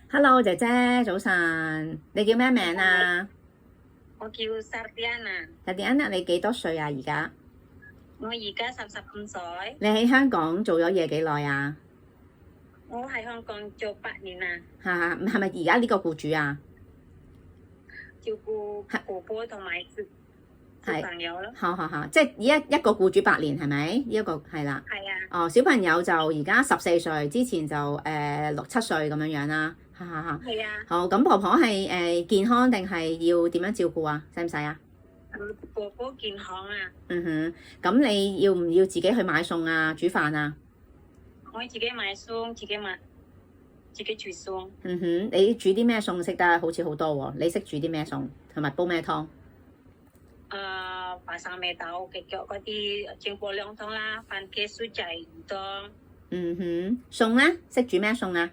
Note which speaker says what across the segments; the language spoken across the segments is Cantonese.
Speaker 1: Hello，姐姐，早晨，你叫咩名啊
Speaker 2: 我叫 Sardiana，？Diana，
Speaker 1: 你幾多歲啊？而家
Speaker 2: 我而家35歲，
Speaker 1: 你喺香港做咗嘢幾耐啊？
Speaker 2: 我喺香港做8年啦，
Speaker 1: 嚇，係咪而家呢個僱主啊？
Speaker 2: 照顧婆婆同埋小朋友咯。
Speaker 1: 好，即係一個僱主8年係咪？呢一個係啦。
Speaker 2: 係啊，
Speaker 1: 哦，小朋友就而家14歲，之前就6、7歲咁樣樣啦。哈。
Speaker 2: 係啊，
Speaker 1: 好，咁婆婆係健康定係要點樣照顧啊？使唔使啊？
Speaker 2: 婆婆健康啊，
Speaker 1: 嗯哼，咁你要唔要自己去買餸啊？煮飯啊？
Speaker 2: 我自己買餸，自己煮餸。
Speaker 1: 嗯哼，你煮啲咩餸識得？好似好多喎。你識煮啲咩餸？同埋煲咩湯？
Speaker 2: 白生味豆嘅腳嗰啲整過兩湯啦，番茄酥仔魚湯。
Speaker 1: 嗯哼，餸咧識煮咩餸啊？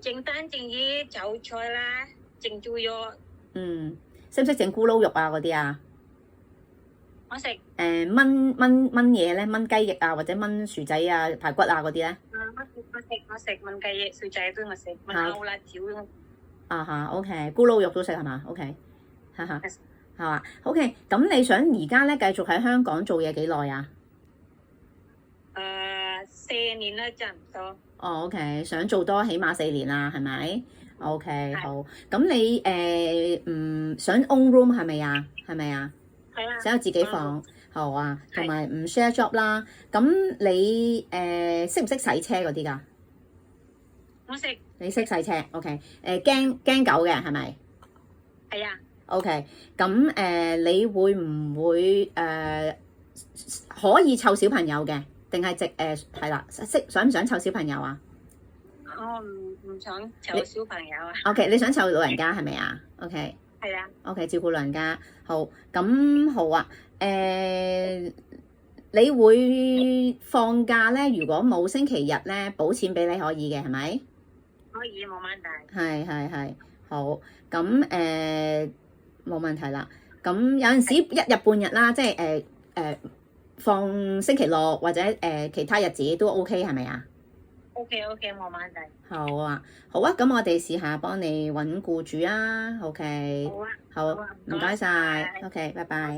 Speaker 2: 蒸蛋蒸魚韭菜啦，蒸豬肉。
Speaker 1: 嗯，識唔識整咕嚕肉啊嗰啲啊？
Speaker 2: 我食。
Speaker 1: 燜嘢咧，燜雞翼啊，或者燜薯仔啊、排骨啊嗰啲咧？
Speaker 2: 我食燜雞翼、薯仔都我食，燜牛辣條咯。
Speaker 1: OK，咕嚕肉都食係嘛？OK，哈哈，係嘛？OK，咁你想而家咧繼續喺香港做嘢幾耐啊
Speaker 2: 4年啦，差唔多。
Speaker 1: OK，想做多起碼4年啦，係咪？OK，好。咁你想 own room 係咪啊？係咪啊？
Speaker 2: 係啊。
Speaker 1: 想有自己房，好啊，同埋唔 share job 啦。咁你識唔識洗車嗰啲㗎？
Speaker 2: 我識。
Speaker 1: 你識洗車 ，OK。驚狗嘅係咪？
Speaker 2: 係啊。
Speaker 1: OK，咁你會唔會可以湊小朋友嘅？定係係啦，想唔想湊小朋友啊？
Speaker 2: 我唔想湊小朋友啊。
Speaker 1: OK，你想湊老人家係咪啊？OK。
Speaker 2: 係啊。
Speaker 1: OK，照顧老人家，好，咁好啊。你會放假咧？如果冇星期日咧，補錢俾你可以嘅，係咪？
Speaker 2: 可以，冇問題。
Speaker 1: 係，好，咁冇問題啦。咁有陣時一日半日啦，即係放星期六或者其他日子都 OK 係咪啊
Speaker 2: ？OK，冇問題。
Speaker 1: 好啊，咁我哋試下幫你揾僱主啊。OK，
Speaker 2: 好啊，
Speaker 1: 好，唔該晒。OK，拜拜。